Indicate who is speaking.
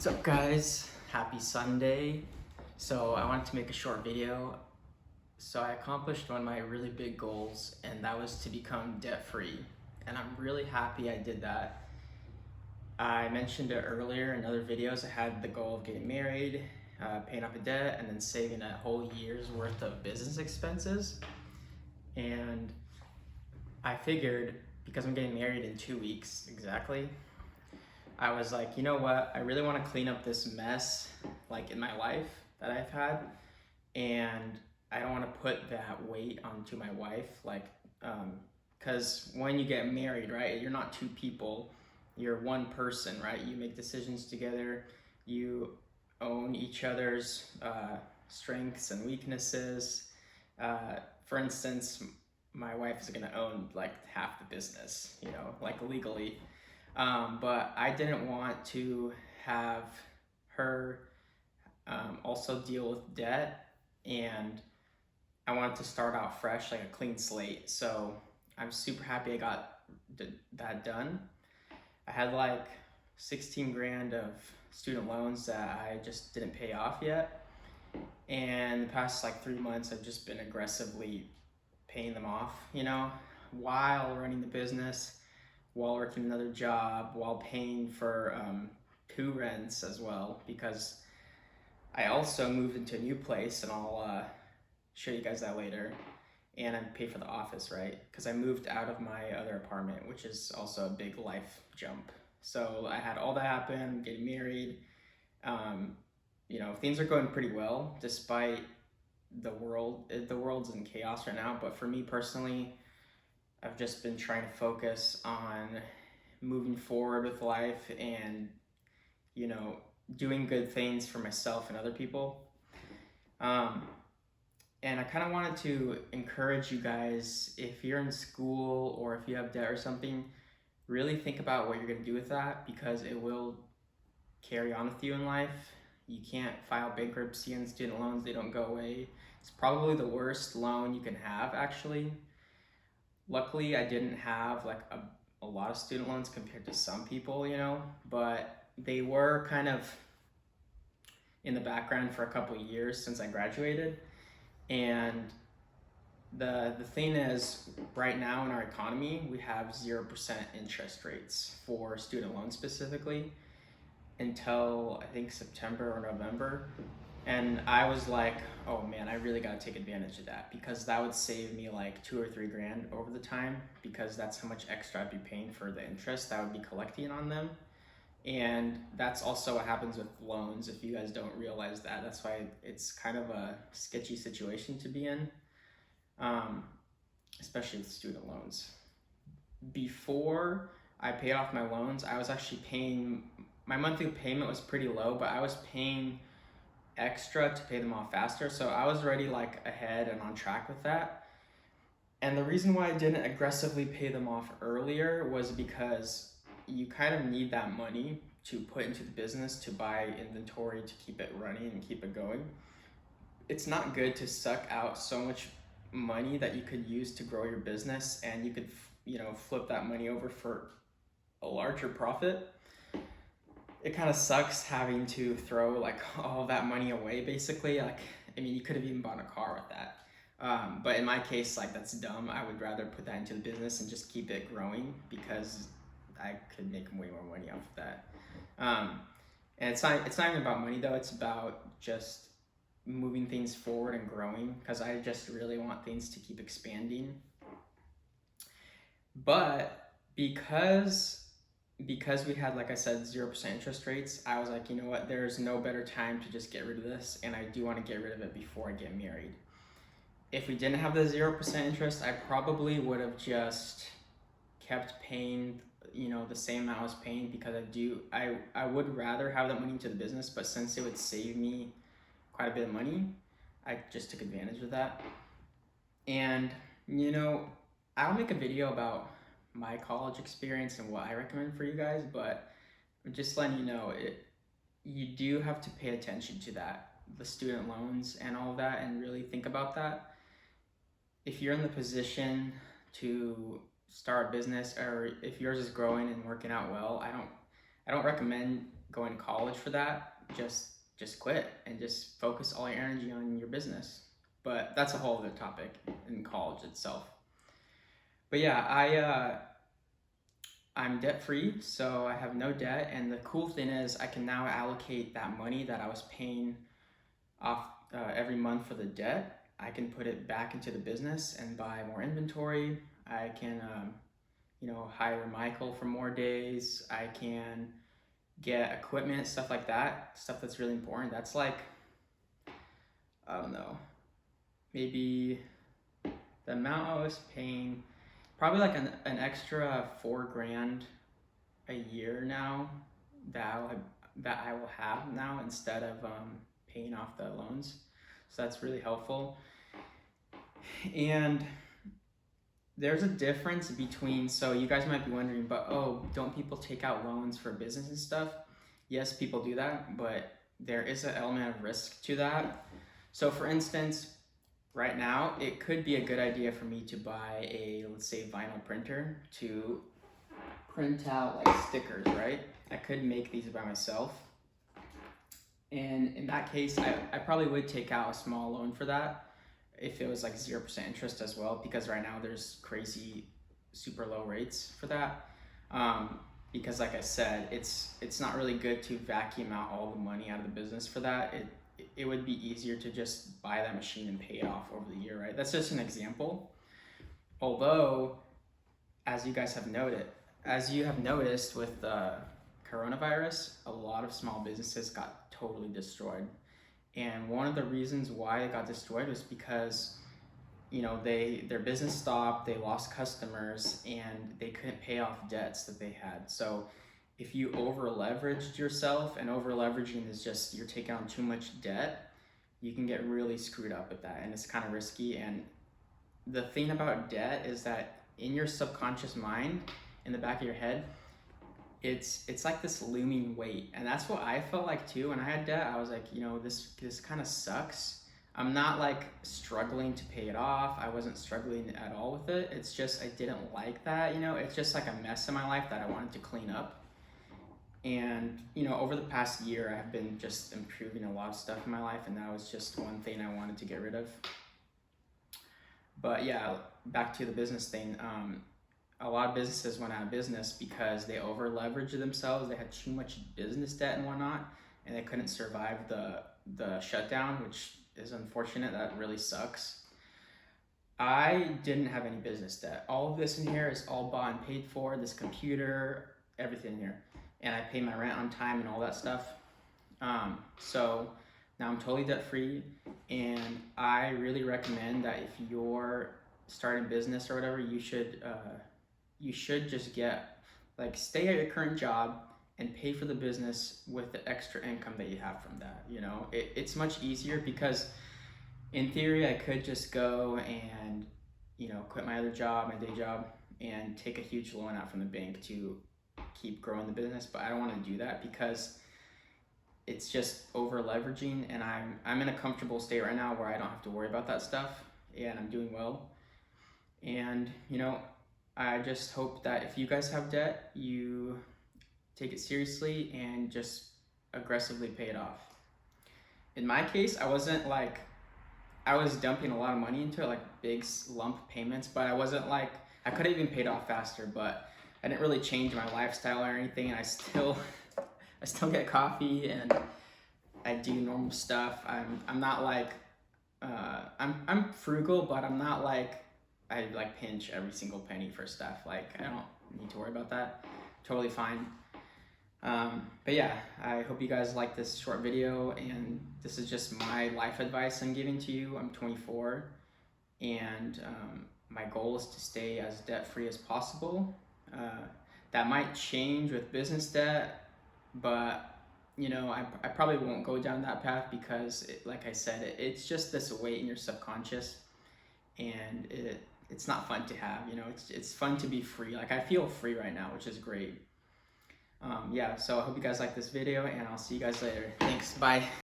Speaker 1: What's up, guys? Happy Sunday. So I wanted to make a short video. So I accomplished one of my really big goals, and that was to become debt free. And I'm really happy I did that. I mentioned it earlier in other videos. I had the goal of getting married, paying off a debt, and then saving a whole year's worth of business expenses. And I figured, because I'm getting married in 2 weeks exactly, I was like, you know what? I really want to clean up this mess, like in my life that I've had, and I don't want to put that weight onto my wife, because when you get married, right, you're not two people, you're one person, right? You make decisions together, you own each other's strengths and weaknesses. For instance, my wife is gonna own like half the business, like legally. But I didn't want to have her also deal with debt, and I wanted to start out fresh, like a clean slate. So I'm super happy I got that done. I had like 16 grand of student loans that I just didn't pay off yet. And the past like 3 months, I've just been aggressively paying them off, while running the business, while working another job, while paying for two rents as well, because I also moved into a new place, and I'll show you guys that later. And I pay for the office, right? Because I moved out of my other apartment, which is also a big life jump. So I had all that happen, getting married. Things are going pretty well despite the world's in chaos right now. But for me personally, I've just been trying to focus on moving forward with life and, doing good things for myself and other people. And I kind of wanted to encourage you guys, if you're in school or if you have debt or something, really think about what you're going to do with that, because it will carry on with you in life. You can't file bankruptcy on student loans, they don't go away. It's probably the worst loan you can have, actually. Luckily, I didn't have like a lot of student loans compared to some people, but they were kind of in the background for a couple of years since I graduated. And the thing is, right now in our economy, we have 0% interest rates for student loans specifically until I think September or November. And I was like, oh man, I really gotta take advantage of that, because that would save me like 2 or 3 grand over the time, because that's how much extra I'd be paying for the interest that I would be collecting on them. And that's also what happens with loans, if you guys don't realize that. That's why it's kind of a sketchy situation to be in, especially with student loans. Before I paid off my loans, I was actually paying, my monthly payment was pretty low, but I was paying extra to pay them off faster. So I was already like ahead and on track with that. And the reason why I didn't aggressively pay them off earlier was because you kind of need that money to put into the business, to buy inventory, to keep it running and keep it going. It's not good to suck out so much money that you could use to grow your business, and you could, flip that money over for a larger profit. It kind of sucks having to throw like all that money away, basically. Like, I mean, you could have even bought a car with that. But in my case, like, that's dumb. I would rather put that into the business and just keep it growing, because I could make way more money off of that. And it's not even about money though. It's about just moving things forward and growing, because I just really want things to keep expanding. But because we had, like I said, 0% interest rates, I was like, you know what, there's no better time to just get rid of this, and I do want to get rid of it before I get married. If we didn't have the 0% interest, I probably would have just kept paying, the same amount I was paying, because I would rather have that money into the business, but since it would save me quite a bit of money, I just took advantage of that. And, I'll make a video about my college experience and what I recommend for you guys, but I'm just letting you know, you do have to pay attention to that, the student loans and all of that, and really think about that. If you're in the position to start a business, or if yours is growing and working out well, I don't recommend going to college for that. Just quit and just focus all your energy on your business. But that's a whole other topic in college itself. But yeah, I'm debt free, so I have no debt. And the cool thing is, I can now allocate that money that I was paying off every month for the debt. I can put it back into the business and buy more inventory. I can, hire Michael for more days. I can get equipment, stuff like that, stuff that's really important. That's like, I don't know, maybe the amount I was paying, probably like an extra $4,000 a year now that I will have now instead of paying off the loans. So that's really helpful. And there's a difference between, so you guys might be wondering, but don't people take out loans for business and stuff? Yes, people do that, but there is an element of risk to that. So for instance, right now, it could be a good idea for me to buy a, let's say, vinyl printer to print out like stickers, right? I could make these by myself. And in that case, I probably would take out a small loan for that if it was like 0% interest as well, because right now there's crazy super low rates for that. Because like I said, it's not really good to vacuum out all the money out of the business for that. It would be easier to just buy that machine and pay it off over the year, right? That's just an example. Although, as you have noticed with the coronavirus, a lot of small businesses got totally destroyed. And one of the reasons why it got destroyed was because, their business stopped, they lost customers, and they couldn't pay off debts that they had. So if you over leveraged yourself, and over leveraging is just you're taking on too much debt, you can get really screwed up with that, and it's kind of risky. And the thing about debt is that in your subconscious mind, in the back of your head, it's like this looming weight. And that's what I felt like too when I had debt. I was like, this kind of sucks. I'm not like struggling to pay it off. I wasn't struggling at all with it. It's just I didn't like that. It's just like a mess in my life that I wanted to clean up. And over the past year, I have been just improving a lot of stuff in my life, and that was just one thing I wanted to get rid of. But yeah, back to the business thing. A lot of businesses went out of business because they over leveraged themselves. They had too much business debt and whatnot, and they couldn't survive the shutdown, which is unfortunate. That really sucks. I didn't have any business debt. All of this in here is all bought and paid for. This computer, everything here, and I pay my rent on time and all that stuff. So now I'm totally debt free, and I really recommend that if you're starting business or whatever, you should just stay at your current job and pay for the business with the extra income that you have from that. It's much easier because in theory I could just go and quit my other job, my day job, and take a huge loan out from the bank to keep growing the business, but I don't want to do that because it's just over leveraging, and I'm in a comfortable state right now where I don't have to worry about that stuff, and I'm doing well. And I just hope that if you guys have debt, you take it seriously and just aggressively pay it off. In my case, I wasn't like, I was dumping a lot of money into it, like big lump payments, but I wasn't like, I could have even paid off faster, but I didn't really change my lifestyle or anything, and I still get coffee and I do normal stuff. I'm not like, I'm frugal, but I'm not like, I like pinch every single penny for stuff. Like, I don't need to worry about that. Totally fine. But yeah, I hope you guys like this short video, and this is just my life advice I'm giving to you. I'm 24, and my goal is to stay as debt-free as possible. That might change with business debt, but I probably won't go down that path because like I said, it's just this weight in your subconscious, and it's not fun to have. It's fun to be free. Like, I feel free right now, which is great. Yeah, so I hope you guys like this video, and I'll see you guys later. Thanks, bye.